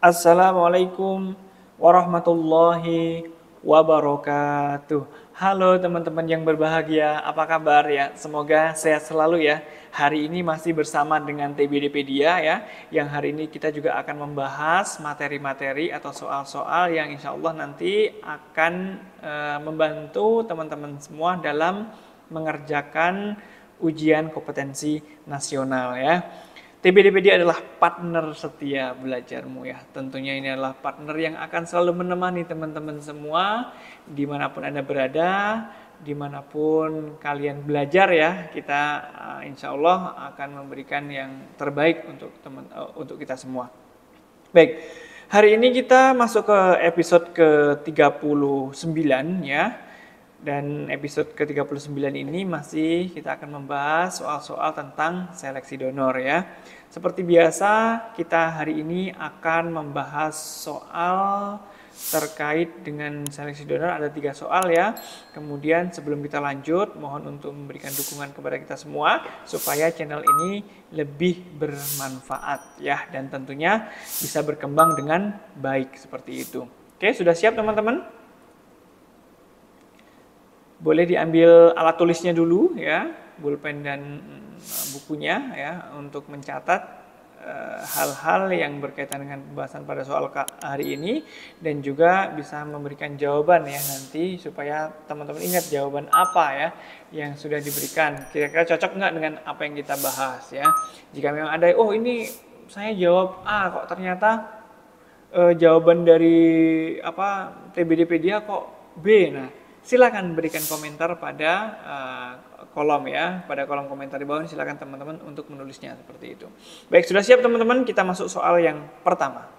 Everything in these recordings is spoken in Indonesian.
Assalamualaikum warahmatullahi wabarakatuh. Halo teman-teman yang berbahagia, apa kabar ya? Semoga sehat selalu ya. Hari ini masih bersama dengan TBDpedia ya, yang hari ini kita juga akan membahas materi-materi atau soal-soal yang insya Allah nanti akan membantu teman-teman semua dalam mengerjakan ujian kompetensi nasional ya. TBDpedia adalah partner setia belajarmu ya. Tentunya ini adalah partner yang akan selalu menemani teman-teman semua dimanapun Anda berada, dimanapun kalian belajar ya. Kita insya Allah akan memberikan yang terbaik untuk kita semua. Baik, hari ini kita masuk ke episode ke-39 ya. Dan episode ke-39 ini masih kita akan membahas soal-soal tentang seleksi donor ya. Seperti biasa, kita hari ini akan membahas soal terkait dengan seleksi donor. Ada 3 soal ya. Kemudian sebelum kita lanjut, mohon untuk memberikan dukungan kepada kita semua supaya channel ini lebih bermanfaat ya. Dan tentunya bisa berkembang dengan baik seperti itu. Oke, sudah siap teman-teman? Boleh diambil alat tulisnya dulu ya, pulpen dan bukunya ya untuk mencatat hal-hal yang berkaitan dengan pembahasan pada soal hari ini dan juga bisa memberikan jawaban ya nanti supaya teman-teman ingat jawaban apa ya yang sudah diberikan. Kira-kira cocok nggak dengan apa yang kita bahas ya. Jika memang ada, oh ini saya jawab A kok ternyata jawaban dari TBDpedia kok B. Nah, silakan berikan komentar pada kolom ya, pada kolom komentar di bawah ini silakan teman-teman untuk menulisnya seperti itu. Baik, sudah siap teman-teman? Kita masuk soal yang pertama.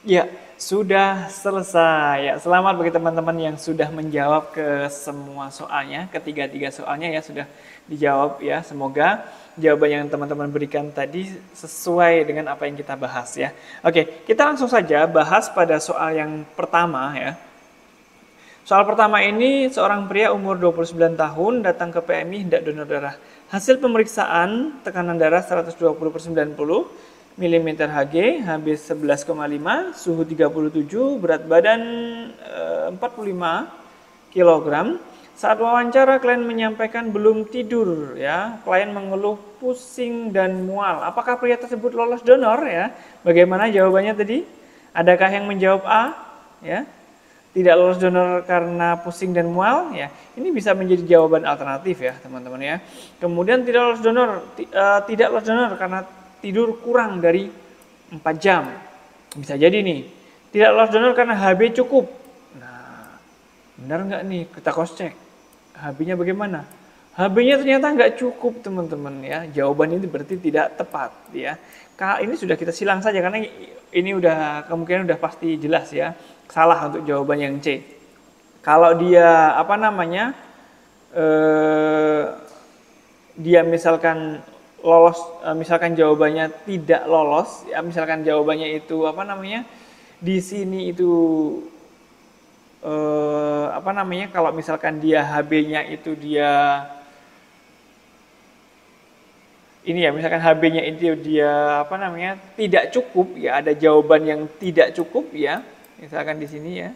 Ya, sudah selesai. Ya, selamat bagi teman-teman yang sudah menjawab ke semua soalnya, ketiga-tiga soalnya ya sudah dijawab ya. Semoga jawaban yang teman-teman berikan tadi sesuai dengan apa yang kita bahas ya. Oke, kita langsung saja bahas pada soal yang pertama ya. Soal pertama ini, seorang pria umur 29 tahun datang ke PMI hendak donor darah. Hasil pemeriksaan tekanan darah 120/90 mm Hg, HB 11,5, suhu 37, berat badan 45 kg. Saat wawancara klien menyampaikan belum tidur ya. Klien mengeluh pusing dan mual. Apakah pria tersebut lolos donor ya? Bagaimana jawabannya tadi? Adakah yang menjawab A ya? Tidak lolos donor karena pusing dan mual ya, ini bisa menjadi jawaban alternatif ya teman-teman ya. Kemudian tidak lolos donor karena tidur kurang dari 4 jam, bisa jadi nih. Tidak lolos donor karena HB cukup. Nah, benar nggak nih, kita cross check HB-nya bagaimana. HB-nya ternyata nggak cukup teman-teman ya, jawaban ini berarti tidak tepat ya. Ini sudah kita silang saja karena ini udah kemungkinan udah pasti jelas ya. Salah untuk jawaban yang C. Kalau dia dia misalkan lolos, misalkan jawabannya tidak lolos, ya misalkan jawabannya itu di sini itu kalau misalkan dia HB-nya itu dia ini ya, misalkan HB-nya itu dia tidak cukup ya, ada jawaban yang tidak cukup ya. Misalkan di sini ya.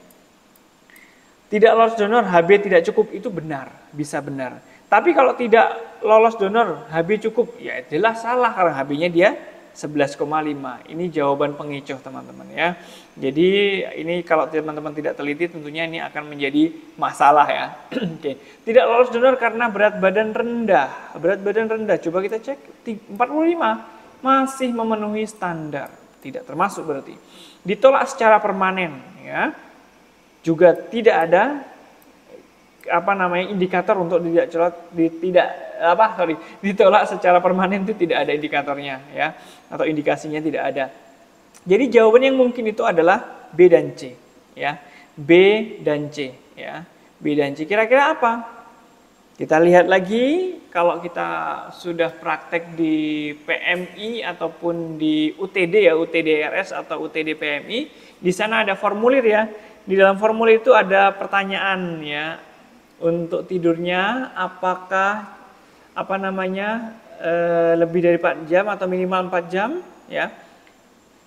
Tidak lolos donor, HB tidak cukup, itu benar, bisa benar. Tapi kalau tidak lolos donor, HB cukup, ya jelas salah karena HB-nya dia 11,5. Ini jawaban pengecoh teman-teman ya. Jadi ini kalau teman-teman tidak teliti tentunya ini akan menjadi masalah ya. Oke. Tidak lolos donor karena berat badan rendah. Berat badan rendah, coba kita cek 45, masih memenuhi standar. Tidak termasuk berarti. Ditolak secara permanen ya. Juga tidak ada indikator untuk ditolak secara permanen, itu tidak ada indikatornya ya, atau indikasinya tidak ada. Jadi jawaban yang mungkin itu adalah B dan C ya. B dan C ya. B dan C kira-kira apa? Kita lihat lagi, kalau kita sudah praktek di PMI ataupun di UTD ya, UTD-RS atau UTD PMI, di sana ada formulir ya. Di dalam formulir itu ada pertanyaan ya. Untuk tidurnya apakah lebih dari 4 jam atau minimal 4 jam ya.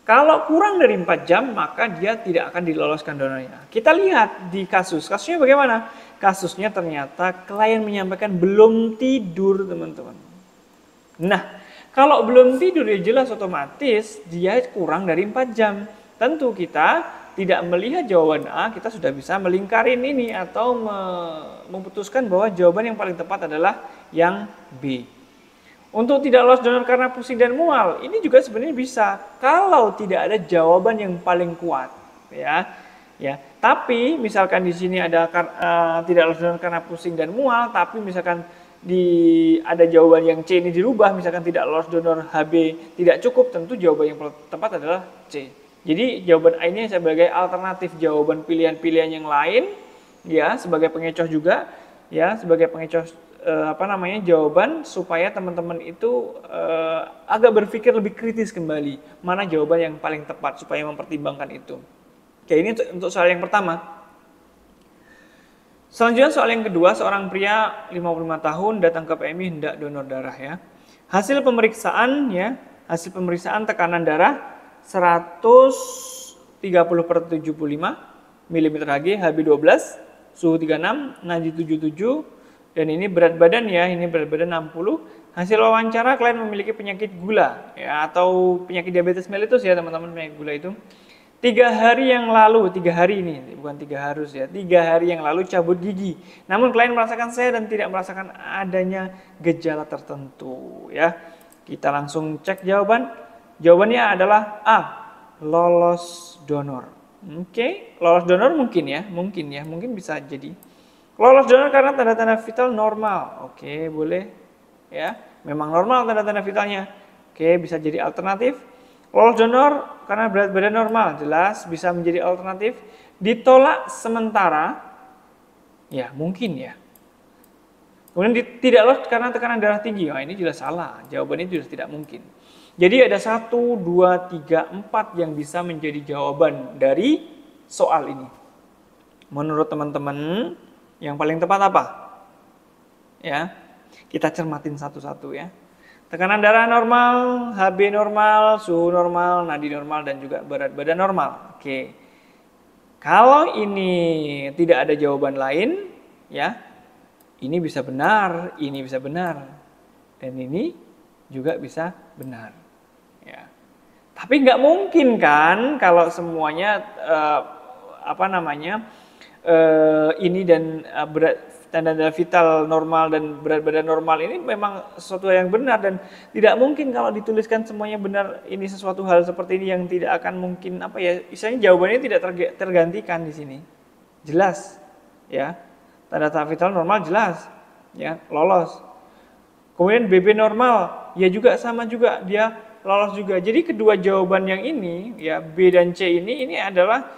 Kalau kurang dari 4 jam maka dia tidak akan diloloskan donornya. Kita lihat di kasusnya bagaimana? Kasusnya ternyata klien menyampaikan belum tidur teman-teman. Nah, kalau belum tidur ya jelas otomatis dia kurang dari 4 jam. Tentu kita tidak melihat jawaban A, kita sudah bisa melingkarin ini atau memutuskan bahwa jawaban yang paling tepat adalah yang B. Untuk tidak lolos donor karena pusing dan mual, ini juga sebenarnya bisa kalau tidak ada jawaban yang paling kuat, ya. Tapi misalkan di sini ada tidak lolos donor karena pusing dan mual, tapi misalkan ada jawaban yang C ini dirubah, misalkan tidak lolos donor HB tidak cukup, tentu jawaban yang tepat adalah C. Jadi jawaban A ini sebagai alternatif jawaban pilihan-pilihan yang lain, ya, sebagai pengecoh juga, ya, sebagai pengecoh jawaban supaya teman-teman itu agak berpikir lebih kritis kembali mana jawaban yang paling tepat supaya mempertimbangkan itu. Oke, ini untuk soal yang pertama. Selanjutnya soal yang kedua, seorang pria 55 tahun datang ke PMI hendak donor darah ya. Hasil pemeriksaan tekanan darah 130/75 mm Hg, HB 12, suhu 36, nadi 77. Dan ini berat badan ya, ini berat badan 60. Hasil wawancara klien memiliki penyakit gula ya, atau penyakit diabetes mellitus ya teman-teman, penyakit gula itu. 3 hari yang lalu, 3 hari ini, bukan 3 harus ya, 3 hari yang lalu cabut gigi. Namun klien merasakan sehat dan tidak merasakan adanya gejala tertentu ya. Kita langsung cek jawaban. Jawabannya adalah A, lolos donor. Oke, lolos donor mungkin bisa jadi. Lolos donor karena tanda-tanda vital normal. Oke, boleh ya. Memang normal tanda-tanda vitalnya. Oke, bisa jadi alternatif. Lolos donor karena berat badan normal, jelas bisa menjadi alternatif. Ditolak sementara, ya mungkin ya. Kemudian tidak lolos karena tekanan darah tinggi, ini jelas salah, jawabannya jelas tidak mungkin. Jadi ada 1, 2, 3, 4 yang bisa menjadi jawaban dari soal ini. Menurut teman-teman, yang paling tepat apa? Ya, kita cermatin satu-satu ya. Tekanan darah normal, HB normal, suhu normal, nadi normal, dan juga berat badan normal. Oke. Kalau ini tidak ada jawaban lain, ya, ini bisa benar, ini bisa benar, dan ini juga bisa benar. Ya. Tapi nggak mungkin kan kalau semuanya ini dan tanda vital normal dan berat badan normal ini memang sesuatu yang benar, dan tidak mungkin kalau dituliskan semuanya benar ini sesuatu hal seperti ini yang tidak akan mungkin istilahnya jawabannya tidak tergantikan di sini. Jelas ya. Tanda vital normal jelas ya, lolos. Kemudian BB normal ya juga sama juga, dia lolos juga. Jadi kedua jawaban yang ini ya, B dan C ini adalah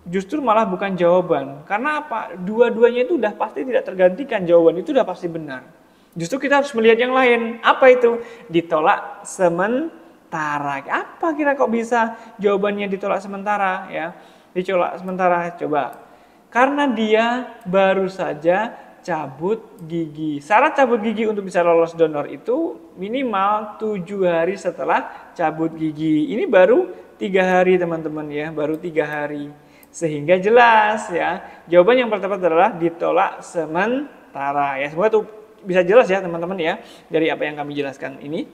justru malah bukan jawaban. Karena apa? Dua-duanya itu udah pasti tidak tergantikan, jawaban itu udah pasti benar. Justru kita harus melihat yang lain. Apa itu? Ditolak sementara. Apa kira kok bisa jawabannya ditolak sementara ya? Ditolak sementara, coba. Karena dia baru saja cabut gigi. Syarat cabut gigi untuk bisa lolos donor itu minimal 7 hari setelah cabut gigi. Ini baru 3 hari teman-teman ya, baru 3 hari. Sehingga jelas ya, jawaban yang tepat adalah ditolak sementara ya. Semoga itu bisa jelas ya teman-teman ya, dari apa yang kami jelaskan ini.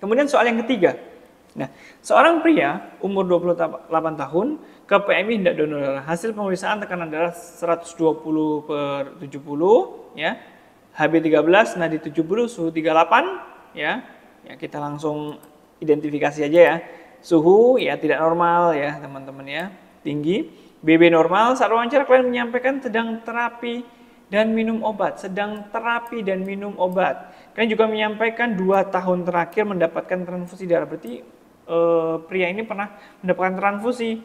Kemudian soal yang ketiga. Nah, seorang pria umur 28 tahun ke PMI hendak donor darah. Hasil pemeriksaan tekanan darah 120/70 ya. HB 13, nadi 70, suhu 38 ya. Ya, kita langsung identifikasi aja ya. Suhu ya tidak normal ya, teman-teman ya. Tinggi. BB normal. Saat wawancara klien menyampaikan sedang terapi dan minum obat. Sedang terapi dan minum obat. Klien juga menyampaikan 2 tahun terakhir mendapatkan transfusi darah. Berarti pria ini pernah mendapatkan transfusi.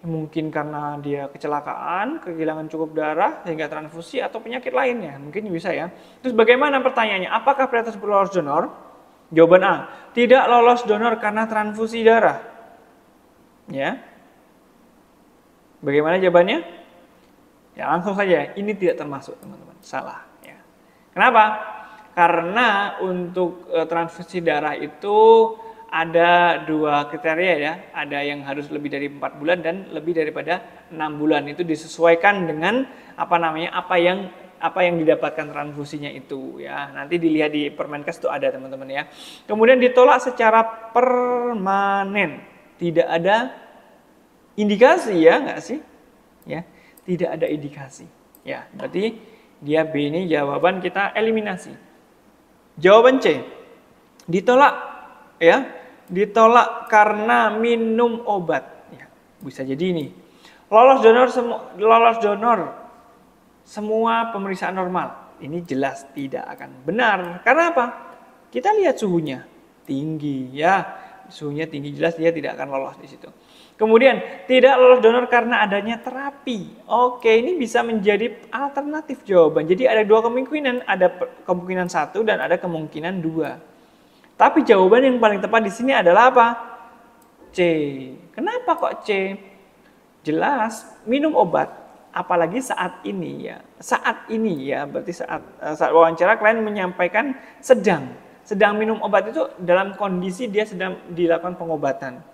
Mungkin karena dia kecelakaan, kehilangan cukup darah sehingga transfusi, atau penyakit lainnya. Mungkin bisa ya. Terus bagaimana pertanyaannya? Apakah pria tersebut lolos donor? Jawaban A. Tidak lolos donor karena transfusi darah. Ya. Bagaimana jawabannya? Ya langsung saja, ini tidak termasuk teman-teman, salah ya. Kenapa? Karena untuk transfusi darah itu ada 2 kriteria ya, ada yang harus lebih dari 4 bulan dan lebih daripada 6 bulan. Itu disesuaikan dengan apa yang didapatkan transfusinya itu ya. Nanti dilihat di Permenkes itu ada teman-teman ya. Kemudian ditolak secara permanen, tidak ada indikasi ya, nggak sih? Ya, tidak ada indikasi. Ya, berarti dia B ini jawaban kita eliminasi. Jawaban C, ditolak ya, ditolak karena minum obat. Ya, bisa jadi ini. Lolos donor, semua pemeriksaan normal. Ini jelas tidak akan benar. Karena apa? Kita lihat suhunya tinggi ya, suhunya tinggi, jelas dia tidak akan lolos di situ. Kemudian tidak lolos donor karena adanya terapi. Oke, ini bisa menjadi alternatif jawaban. Jadi ada 2 kemungkinan, ada kemungkinan 1 dan ada kemungkinan 2. Tapi jawaban yang paling tepat di sini adalah apa? C. Kenapa kok C? Jelas minum obat, apalagi saat ini ya. Saat ini ya, berarti saat wawancara klien menyampaikan sedang minum obat, itu dalam kondisi dia sedang dilakukan pengobatan.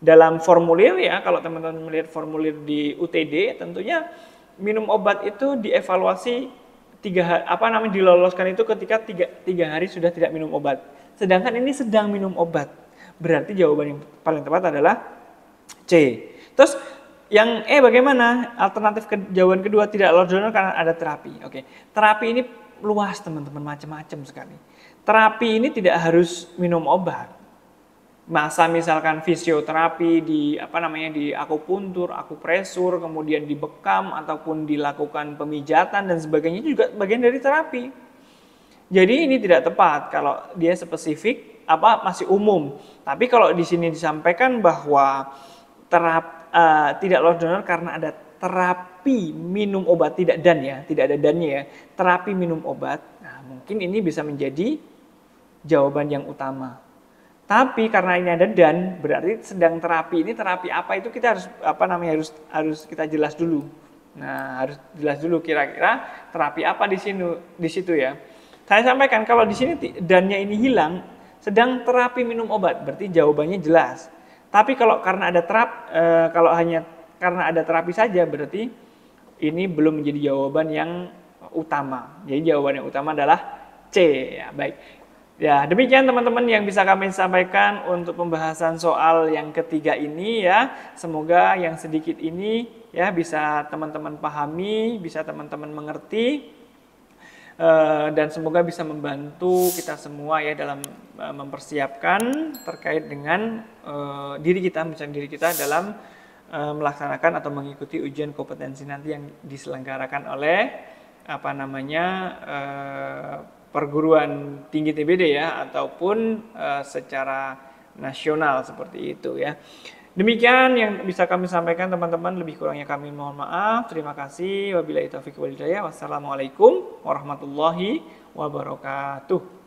Dalam formulir ya, kalau teman-teman melihat formulir di UTD, tentunya minum obat itu dievaluasi diloloskan itu ketika 3 hari sudah tidak minum obat. Sedangkan ini sedang minum obat. Berarti jawaban yang paling tepat adalah C. Terus yang E bagaimana? Alternatif jawaban kedua, tidak lolos donor karena ada terapi. Oke. Terapi ini luas teman-teman, macam-macam sekali. Terapi ini tidak harus minum obat. Masa misalkan fisioterapi di akupuntur, akupresur, kemudian dibekam ataupun dilakukan pemijatan dan sebagainya juga bagian dari terapi. Jadi ini tidak tepat kalau dia spesifik masih umum. Tapi kalau di sini disampaikan bahwa tidak lolos donor karena ada terapi minum obat, tidak ada dannya ya, terapi minum obat. Nah, mungkin ini bisa menjadi jawaban yang utama. Tapi karena ini ada dan, berarti sedang terapi ini terapi apa itu kita harus kita jelas dulu. Nah, harus jelas dulu kira-kira terapi apa di situ ya. Saya sampaikan kalau di sini dannya ini hilang, sedang terapi minum obat, berarti jawabannya jelas. Tapi kalau hanya karena ada terapi saja, berarti ini belum menjadi jawaban yang utama. Jadi jawaban yang utama adalah C. Ya, baik. Ya, demikian teman-teman yang bisa kami sampaikan untuk pembahasan soal yang ketiga ini ya. Semoga yang sedikit ini ya bisa teman-teman pahami, bisa teman-teman mengerti, dan semoga bisa membantu kita semua ya dalam mempersiapkan terkait dengan diri kita dalam melaksanakan atau mengikuti ujian kompetensi nanti yang diselenggarakan oleh perguruan tinggi TBD ya, ataupun secara nasional seperti itu ya. Demikian yang bisa kami sampaikan teman-teman, lebih kurangnya kami mohon maaf. Terima kasih. Wabillahi taufiq wal hidayah. Wassalamualaikum warahmatullahi wabarakatuh.